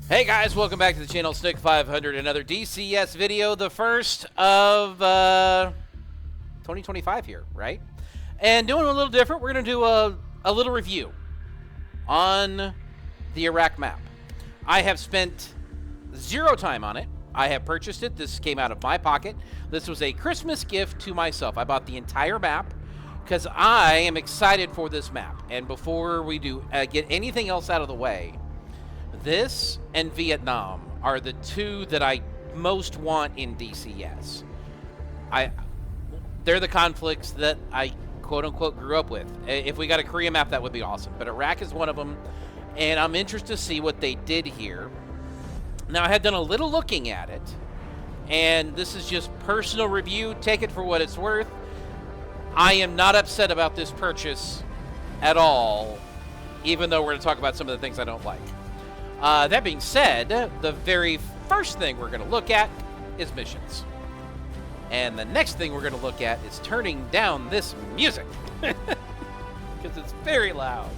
Hey guys, welcome back to the channel. Snick 500, another DCS video, the first of 2025 here, right? And doing a little different, we're going to do a little review on the Iraq map. I have spent zero time on it. I have purchased it. This came out of my pocket. This was a Christmas gift to myself. I bought the entire map because I am excited for this map. And before we do get anything else out of the way, this and Vietnam are the two that I most want in DCS. They're the conflicts that I quote-unquote grew up with. If we got a Korea map, that would be awesome. But Iraq is one of them, and I'm interested to see what they did here. Now, I had done a little looking at it, and this is just personal review. Take it for what it's worth. I am not upset about this purchase at all, even though we're going to talk about some of the things I don't like. That being said, the very first thing we're going to look at is missions. And the next thing we're going to look at is turning down this music. Because it's very loud.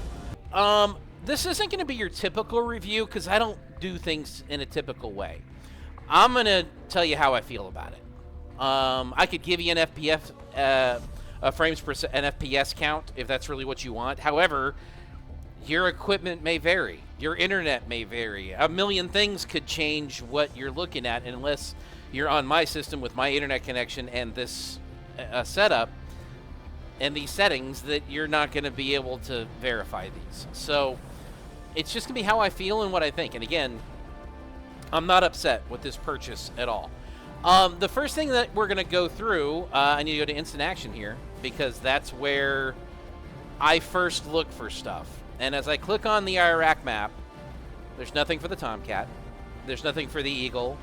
This isn't going to be your typical review because I don't do things in a typical way. I'm going to tell you how I feel about it. I could give you an FPS, a frames per an FPS count if that's really what you want. However, your equipment may vary. Your internet may vary. A million things could change what you're looking at unless you're on my system with my internet connection and this setup and these settings that you're not going to be able to verify these. So it's just going to be how I feel and what I think. And again, I'm not upset with this purchase at all. The first thing that we're going to go through, I need to go to instant action here because that's where I first look for stuff. And as I click on the Iraq map, there's nothing for the Tomcat. There's nothing for the Eagle.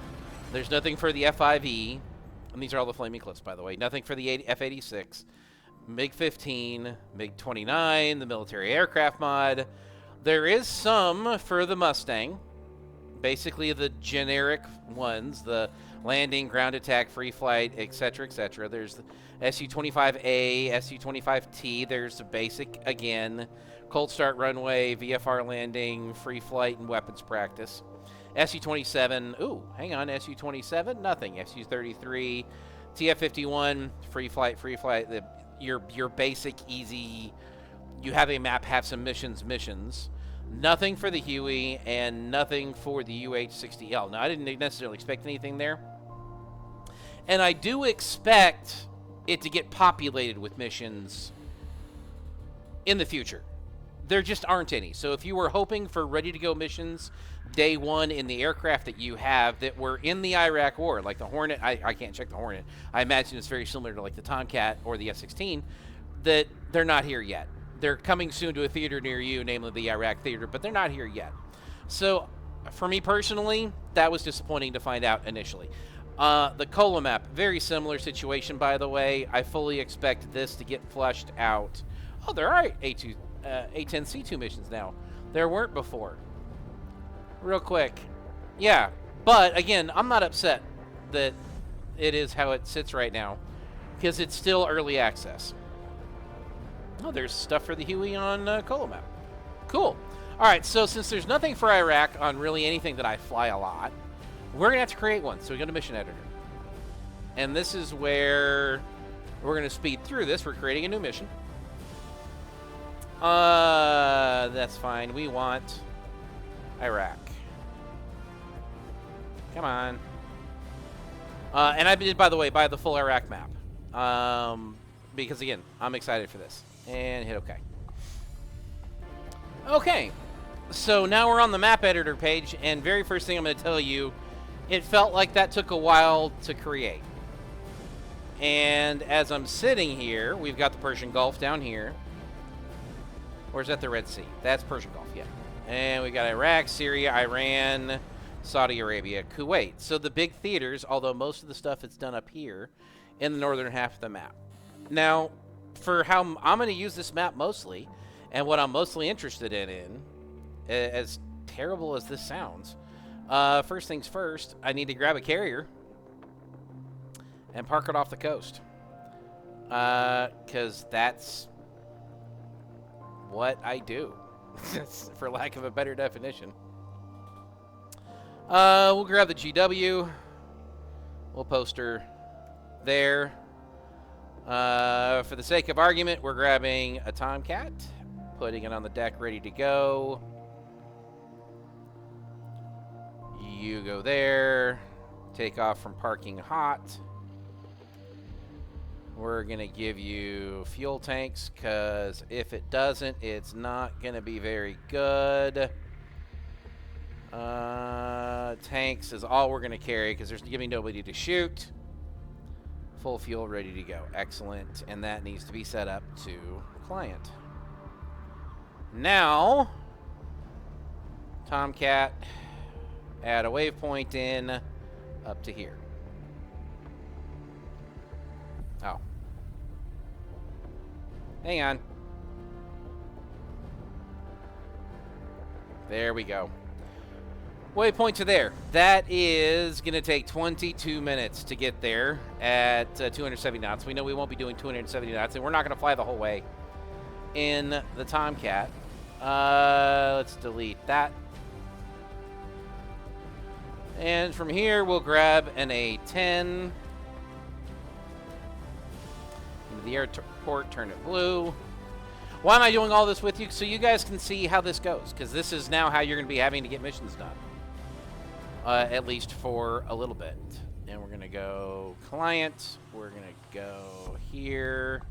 There's nothing for the F5E. And these are all the Flaming Cliffs, by the way. Nothing for the F86, MiG-15, MiG-29, the military aircraft mod. There is some for the Mustang. Basically the generic ones, the landing, ground attack, free flight, etc., etc. There's the Su-25A, Su-25T. There's the basic, again, cold start runway, VFR landing, free flight, and weapons practice. Su-27, ooh, hang on, Su-27, nothing. Su-33, TF-51, free flight, your basic, easy, you have a map, have some missions. Nothing for the Huey, and nothing for the UH-60L. Now, I didn't necessarily expect anything there. And I do expect it to get populated with missions in the future. There just aren't any. So if you were hoping for ready-to-go missions day one in the aircraft that you have that were in the Iraq War, like the Hornet, I can't check the Hornet. I imagine it's very similar to like the Tomcat or the F-16, that they're not here yet. They're coming soon to a theater near you, namely the Iraq Theater, but they're not here yet. So for me personally, that was disappointing to find out initially. The Kola map, very similar situation, by the way. I fully expect this to get flushed out. Oh, there are A10C2 missions now. There weren't before. Real quick. Yeah, but again, I'm not upset that it is how it sits right now because it's still early access. Oh, there's stuff for the Huey on Kola map. Cool. All right, so since there's nothing for Iraq on really anything that I fly a lot, we're going to have to create one. So we go to Mission Editor. And this is where we're going to speed through this. We're creating a new mission. That's fine. We want Iraq. Come on. And I did, by the way, buy the full Iraq map. Because, again, I'm excited for this. And hit OK. Okay. So now we're on the map editor page. And very first thing I'm going to tell you, it felt like that took a while to create. And as I'm sitting here, we've got the Persian Gulf down here. Or is that the Red Sea? That's Persian Gulf, yeah. And we got Iraq, Syria, Iran, Saudi Arabia, Kuwait. So the big theaters, although most of the stuff is done up here in the northern half of the map. Now, for how I'm going to use this map mostly, and what I'm mostly interested in, as terrible as this sounds, first things first, I need to grab a carrier and park it off the coast. Because that's what I do, for lack of a better definition. We'll grab the GW. We'll post her there. For the sake of argument, we're grabbing a Tomcat, putting it on the deck ready to go. You go there. Take off from parking hot. We're going to give you fuel tanks, because if it doesn't, it's not going to be very good. Tanks is all we're going to carry, because there's going to be nobody to shoot. Full fuel ready to go. Excellent. And that needs to be set up to client. Now, Tomcat, add a waypoint in up to here. Oh. Hang on. There we go. Waypoint to there. That is going to take 22 minutes to get there at 270 knots. We know we won't be doing 270 knots, and we're not going to fly the whole way in the Tomcat. Let's delete that. And from here, we'll grab an A-10. Into the airport, turn it blue. Why am I doing all this with you? So you guys can see how this goes, because this is now how you're going to be having to get missions done. At least for a little bit. And we're going to go client. We're going to go here.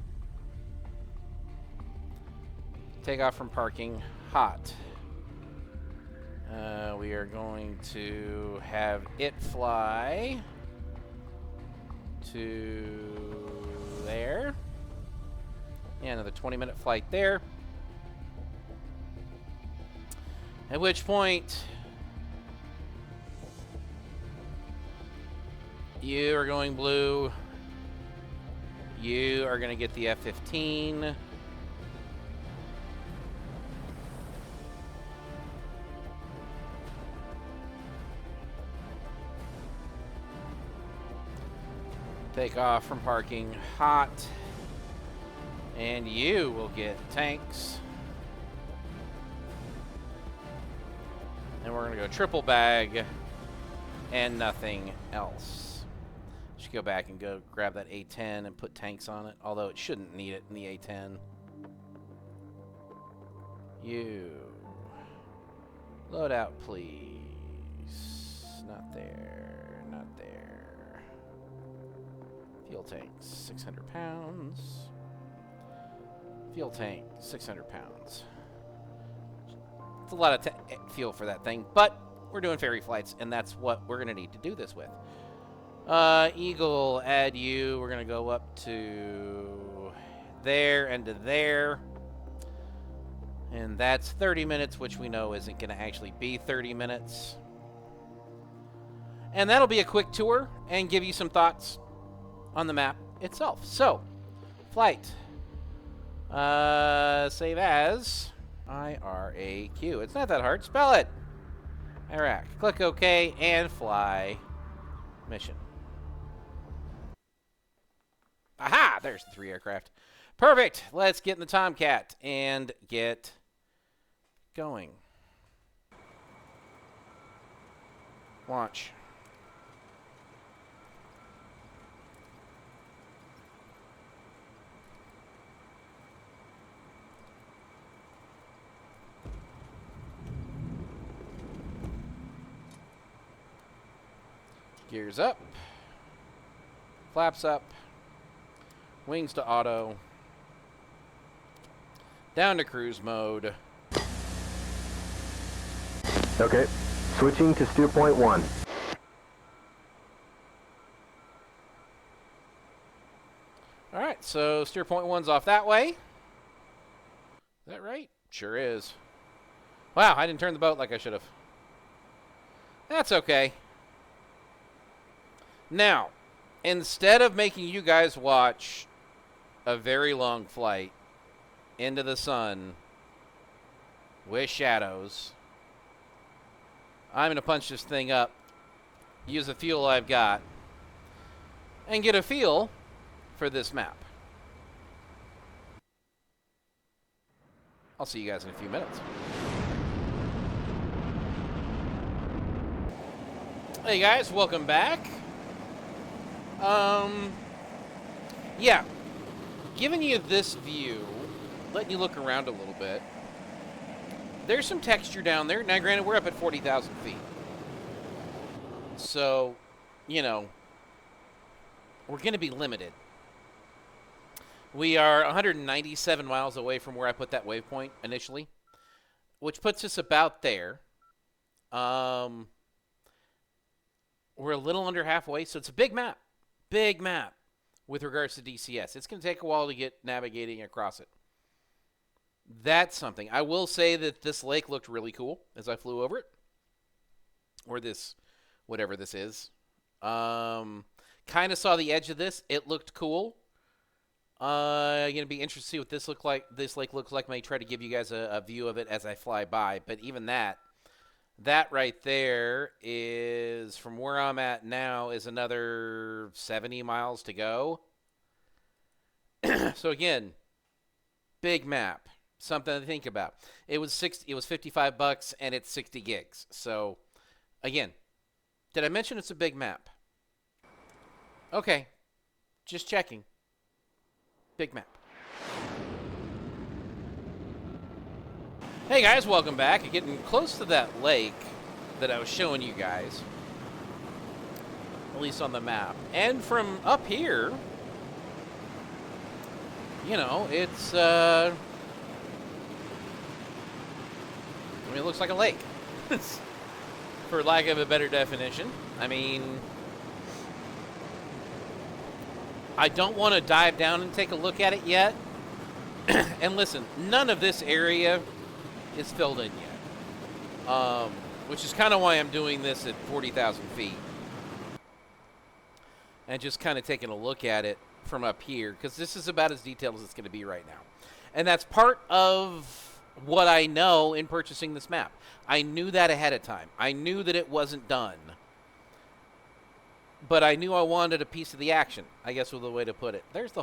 Take off from parking. Hot. We are going to have it fly to there. Yeah, another 20-minute flight there. At which point, you are going blue. You are going to get the F-15. Take off from parking hot. And you will get tanks. And we're going to go triple bag and nothing else. Should go back and go grab that A-10 and put tanks on it, although it shouldn't need it in the A-10. You. Load out, please. Not there. Not there. Fuel tanks, 600 pounds. Fuel tank, 600 pounds. It's a lot of fuel for that thing, but we're doing ferry flights, and that's what we're going to need to do this with. Eagle, add you. We're going to go up to there and to there. And that's 30 minutes, which we know isn't going to actually be 30 minutes. And that'll be a quick tour and give you some thoughts on the map itself. So, flight. Save as IRAQ. It's not that hard. Spell it. Iraq. Click OK and fly mission. Aha! There's the 3 aircraft. Perfect. Let's get in the Tomcat and get going. Launch. Gears up. Flaps up. Wings to auto. Down to cruise mode. Okay. Switching to steer point 1. Alright, so steer point 1's off that way. Is that right? Sure is. Wow, I didn't turn the boat like I should have. That's okay. Now, instead of making you guys watch a very long flight into the sun with shadows, I'm going to punch this thing up, use the fuel I've got, and get a feel for this map. I'll see you guys in a few minutes. Hey guys, welcome back. Yeah, giving you this view, letting you look around a little bit. There's some texture down there. Now, granted, we're up at 40,000 feet. So, you know, we're going to be limited. We are 197 miles away from where I put that waypoint initially, which puts us about there. We're a little under halfway, so it's a big map with regards to DCS. It's going to take a while to get navigating across it. That's something. I will say that this lake looked really cool as I flew over it, or this, whatever this is. Kind of saw the edge of this. It looked cool. Going to be interested to see what this lake looks like. May try to give you guys a view of it as I fly by, but even that right there is, from where I'm at now, is another 70 miles to go. So again, big map, something to think about. It was $55 and it's 60 gigs. So again, did I mention it's a big map? Okay, just checking. Big map. Hey guys, welcome back. Getting close to that lake that I was showing you guys, at least on the map. And from up here, you know, it's, I mean, it looks like a lake, for lack of a better definition. I mean, I don't want to dive down and take a look at it yet. And listen, none of this area is filled in yet, which is kind of why I'm doing this at 40,000 feet and just kind of taking a look at it from up here, because this is about as detailed as it's going to be right now. And that's part of what I know in purchasing this map. I knew that ahead of time. I knew that it wasn't done, but I knew I wanted a piece of the action, I guess was the way to put it. There's the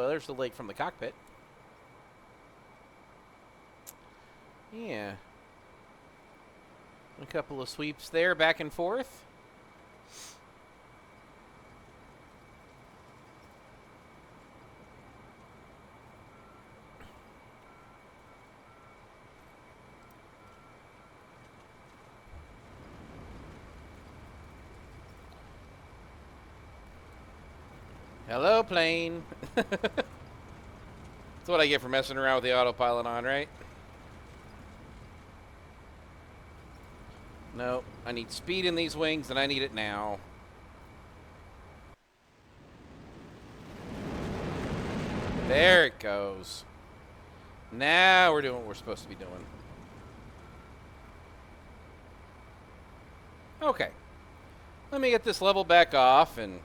there's the lake from the cockpit. Yeah. A couple of sweeps there, back and forth. Hello, plane. That's what I get for messing around with the autopilot on, right? No, I need speed in these wings, and I need it now. There it goes. Now we're doing what we're supposed to be doing. Okay. Let me get this level back off, and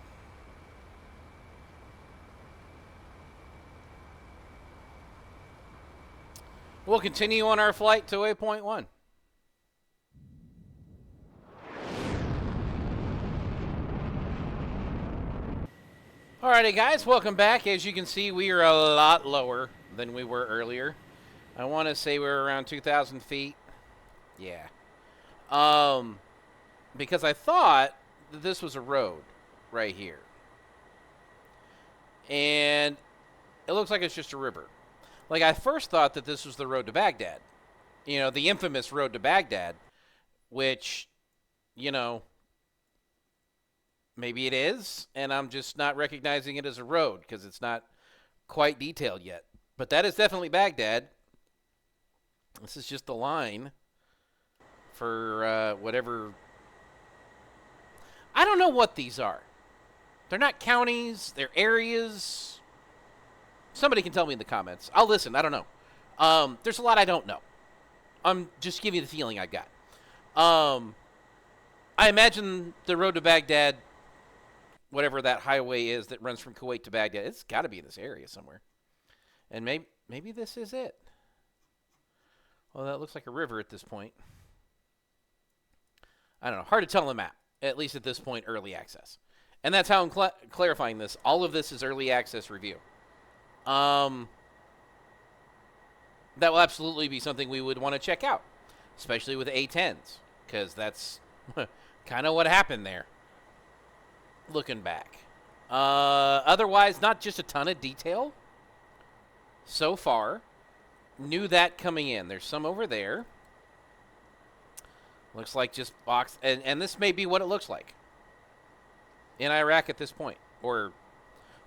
we'll continue on our flight to waypoint 1. Alrighty guys, welcome back. As you can see, we are a lot lower than we were earlier. I want to say we're around 2,000 feet. Yeah. Because I thought that this was a road right here. And it looks like it's just a river. Like, I first thought that this was the road to Baghdad. You know, the infamous road to Baghdad, which, you know, maybe it is, and I'm just not recognizing it as a road because it's not quite detailed yet. But that is definitely Baghdad. This is just the line for whatever. I don't know what these are. They're not counties. They're areas. Somebody can tell me in the comments. I'll listen. I don't know. There's a lot I don't know. I'm just giving you the feeling I got. I imagine the road to Baghdad, whatever that highway is that runs from Kuwait to Baghdad, it's got to be in this area somewhere. And maybe this is it. Well, that looks like a river at this point. I don't know. Hard to tell on the map, at least at this point, early access. And that's how I'm clarifying this. All of this is early access review. That will absolutely be something we would want to check out, especially with A10s, because that's kind of what happened there. Looking back. Otherwise, not just a ton of detail so far. Knew that coming in. There's some over there. Looks like just box. And this may be what it looks like in Iraq at this point, or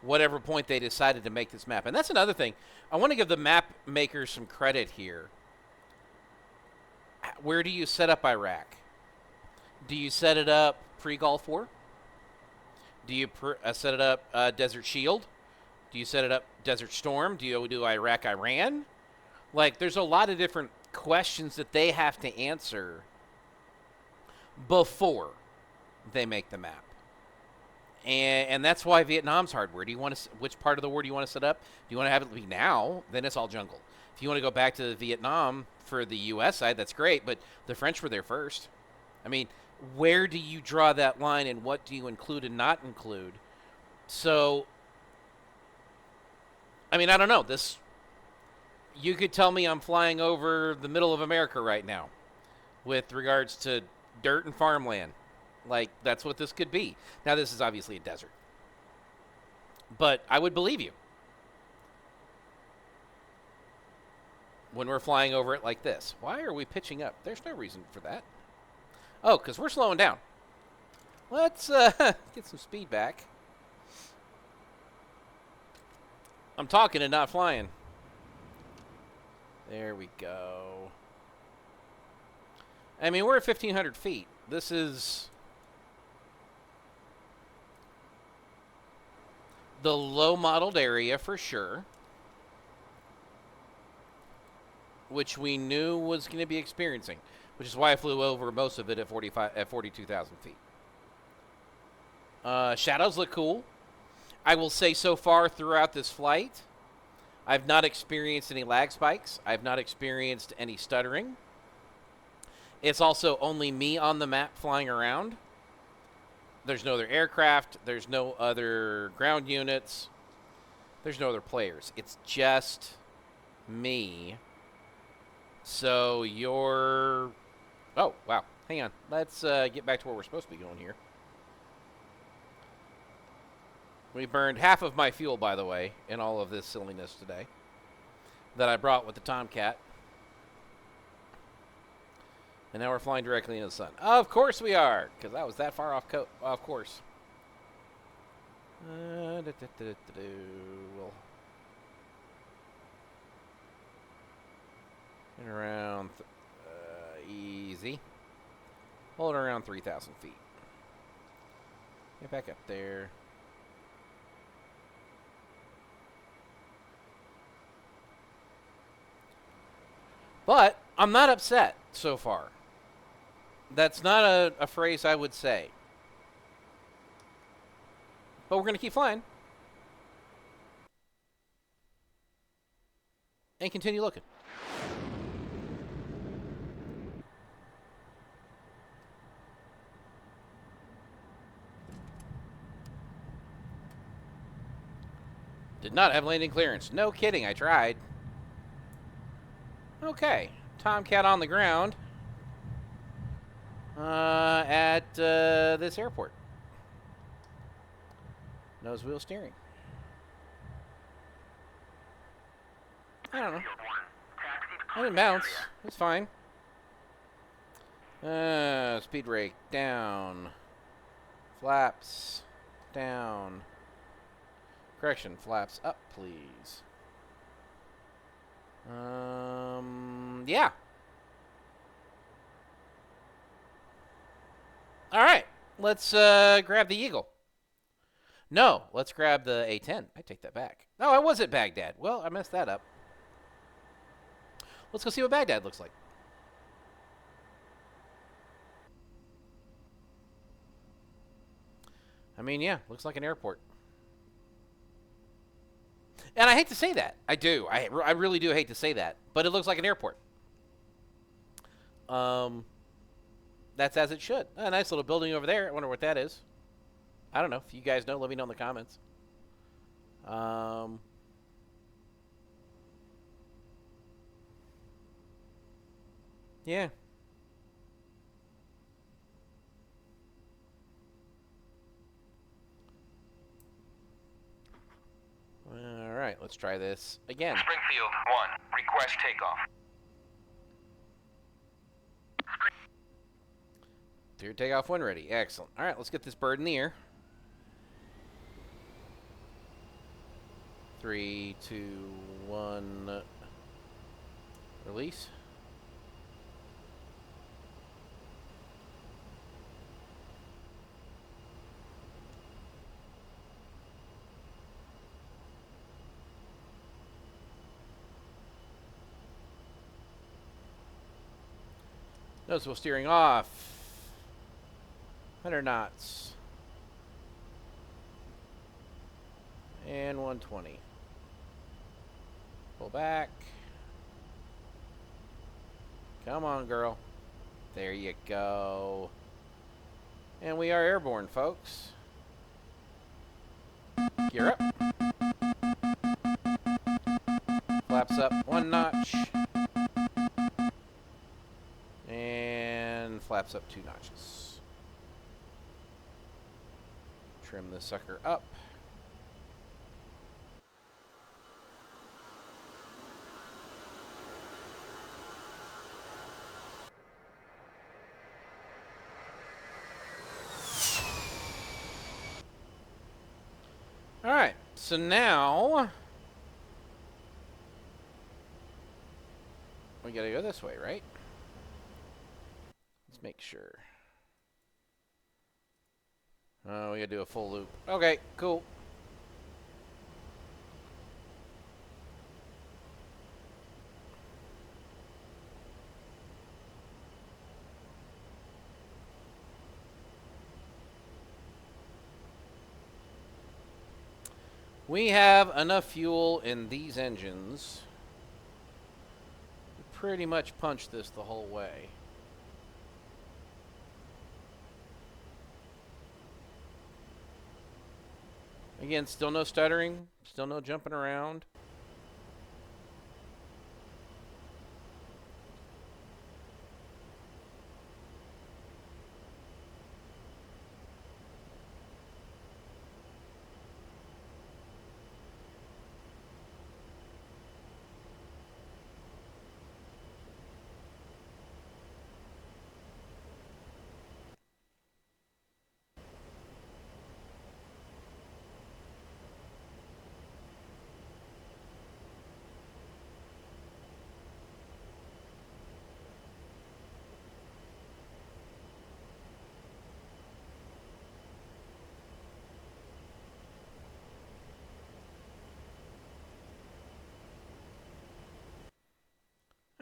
whatever point they decided to make this map. And that's another thing. I want to give the map makers some credit here. Where do you set up Iraq? Do you set it up pre-Gulf War? Do you set it up Desert Shield? Do you set it up Desert Storm? Do you do Iraq-Iran? Like, there's a lot of different questions that they have to answer before they make the map. And that's why Vietnam's hard. Where do you want to? Which part of the war do you want to set up? Do you want to have it be now? Then it's all jungle. If you want to go back to Vietnam for the U.S. side, that's great. But the French were there first. I mean, where do you draw that line, and what do you include and not include? So, I mean, I don't know. This, you could tell me I'm flying over the middle of America right now, with regards to dirt and farmland. Like, that's what this could be. Now, this is obviously a desert. But I would believe you when we're flying over it like this. Why are we pitching up? There's no reason for that. Oh, because we're slowing down. Let's get some speed back. I'm talking and not flying. There we go. I mean, we're at 1,500 feet. This is the low-modeled area for sure, which we knew was going to be experiencing, which is why I flew over most of it at 42,000 feet. Shadows look cool. I will say so far throughout this flight, I've not experienced any lag spikes. I've not experienced any stuttering. It's also only me on the map flying around. There's no other aircraft. There's no other ground units. There's no other players. It's just me. So you're... Oh, wow. Hang on. Let's get back to where we're supposed to be going here. We burned half of my fuel, by the way, in all of this silliness today that I brought with the Tomcat. And now we're flying directly into the sun. Of course we are, because that was that far off course. We'll get around easy. Hold around 3,000 feet. Get back up there. But I'm not upset so far. That's not a phrase I would say. But we're going to keep flying. And continue looking. Did not have landing clearance. No kidding, I tried. Okay. Tomcat on the ground. At this airport. Nose wheel steering. I don't know. I didn't bounce. It's fine. Speed brake down. Flaps down. Correction, flaps up, please. Yeah. All right, let's grab the Eagle. No, let's grab the A-10. I take that back. No, I was at Baghdad. Well, I messed that up. Let's go see what Baghdad looks like. I mean, yeah, looks like an airport. And I hate to say that. I do. I really do hate to say that. But it looks like an airport. That's as it should. A nice little building over there. I wonder what that is. I don't know. If you guys know, let me know in the comments. Yeah. let's try this again. Springfield 1, request takeoff. Clear takeoff when ready. Excellent. All right, let's get this bird in the air. 3, 2, 1, release. Noticeable steering off. 100 knots. And 120. Pull back. Come on, girl. There you go. And we are airborne, folks. Gear up. Flaps up 1 notch. And flaps up 2 notches. Trim this sucker up. All right, so now we gotta go this way, right? Let's make sure. Oh, we gotta do a full loop. Okay, cool. We have enough fuel in these engines to pretty much punch this the whole way. Again, still no stuttering, still no jumping around.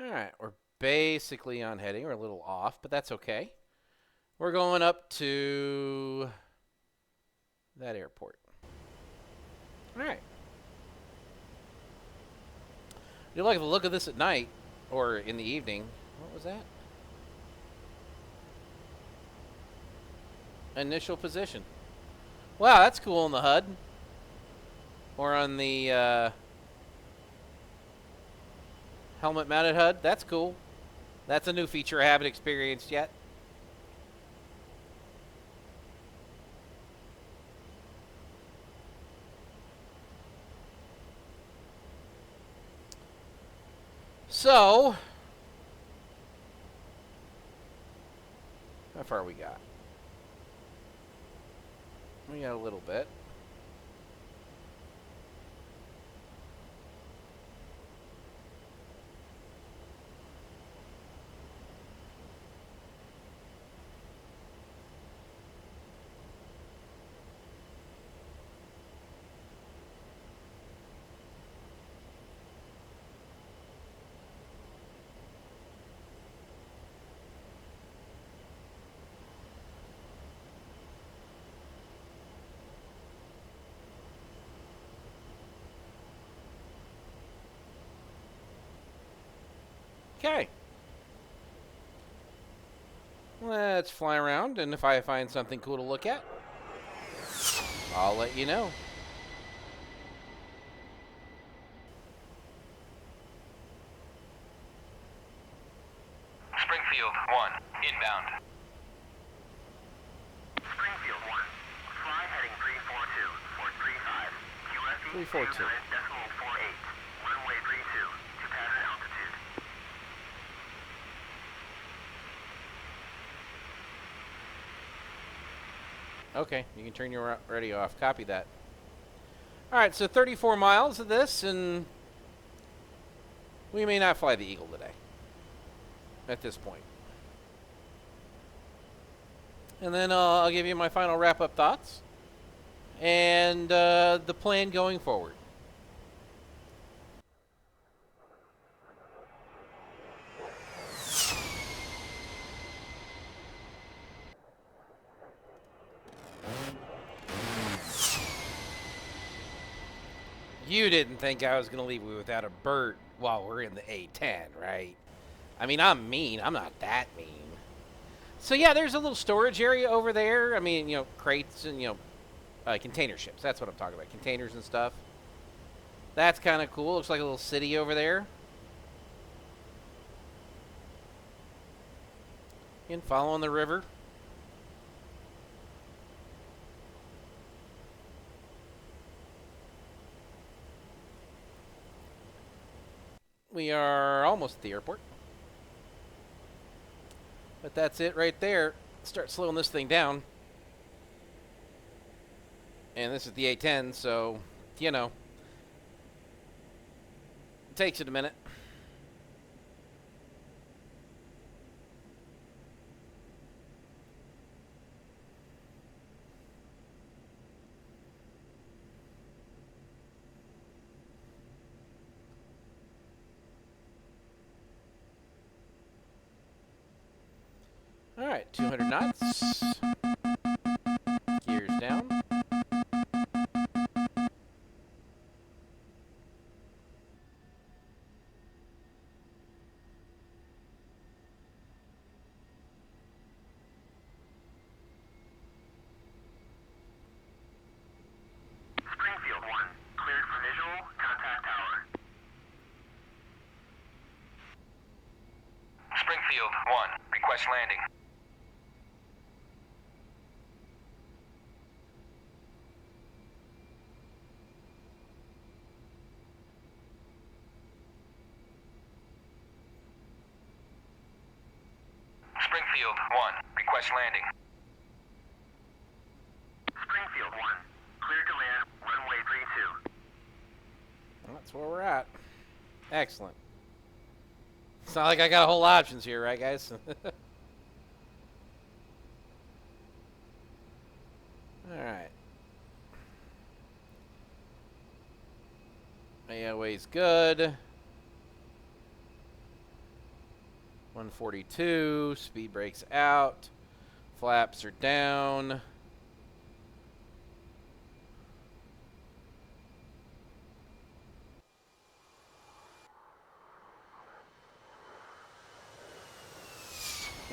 Alright, we're basically on heading. We're a little off, but that's okay. We're going up to that airport. Alright. You like the look of this at night, or in the evening. What was that? Initial position. Wow, that's cool on the HUD. Or on the helmet-mounted HUD. That's cool. That's a new feature I haven't experienced yet. So, how far we got? We got a little bit. Okay. Let's fly around, and if I find something cool to look at, I'll let you know. Springfield 1, inbound. Springfield 1, fly heading 342 or 35. QFE 342. 809.48. Okay, you can turn your radio off. Copy that. All right, so 34 miles of this, and we may not fly the Eagle today at this point. And then I'll give you my final wrap-up thoughts and the plan going forward. You didn't think I was going to leave you without a bird while we're in the A10, right? I mean, I'm mean. I'm not that mean. So, yeah, there's a little storage area over there. I mean, you know, crates and, you know, container ships. That's what I'm talking about. Containers and stuff. That's kind of cool. Looks like a little city over there. And following the river. We are almost at the airport. But that's it right there. Start slowing this thing down. And this is the A10, so, you know, it takes it a minute. All right, 200 knots. Gears down. Springfield 1, cleared for visual, contact tower. Springfield 1, request landing. Springfield 1, request landing. Springfield 1, cleared to land, runway 32. Well, that's where we're at. Excellent. It's not like I got a whole lot of options here, right, guys? All right. AOA's good. 142. Speed brakes out. Flaps are down.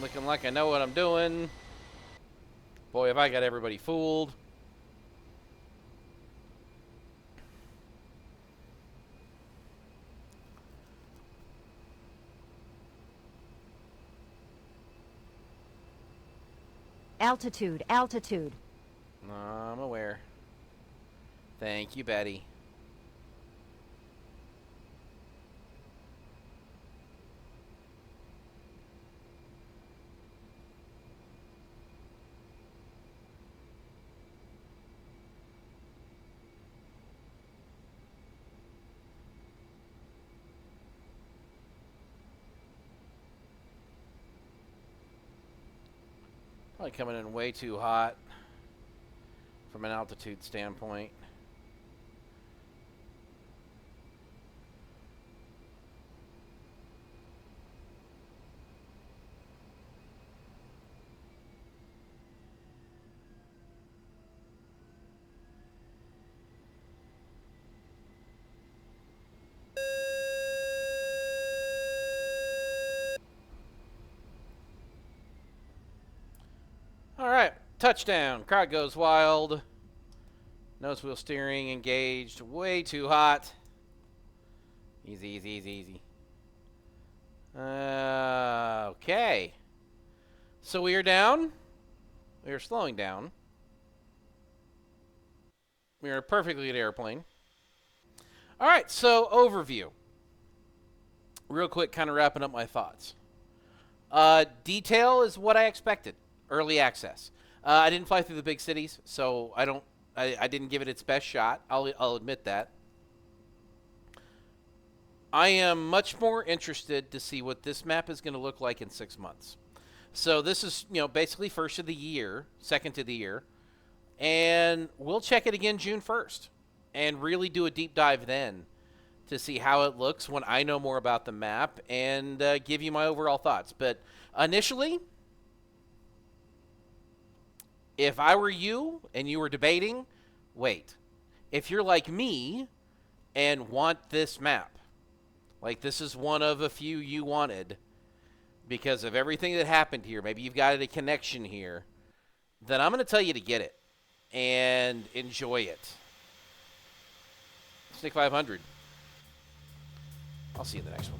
Looking like I know what I'm doing. Boy, have I got everybody fooled. Altitude, altitude. I'm aware. Thank you, Betty. Probably coming in way too hot from an altitude standpoint. All right, touchdown. Crowd goes wild. Nose wheel steering engaged. Way too hot. Easy, easy, easy, easy. Okay. So we are down. We are slowing down. We are a perfectly good airplane. All right, so overview. Real quick, kind of wrapping up my thoughts. Detail is what I expected. Early access. I didn't fly through the big cities, so I didn't give it its best shot. I'll admit that. I am much more interested to see what this map is going to look like in 6 months. So this is, basically first of the year, second of the year, and we'll check it again June 1st and really do a deep dive then to see how it looks when I know more about the map and give you my overall thoughts. But initially, if I were you and you were debating, wait. If you're like me and want this map, like this is one of a few you wanted because of everything that happened here, maybe you've got a connection here, then I'm going to tell you to get it and enjoy it. Snick 500. I'll see you in the next one.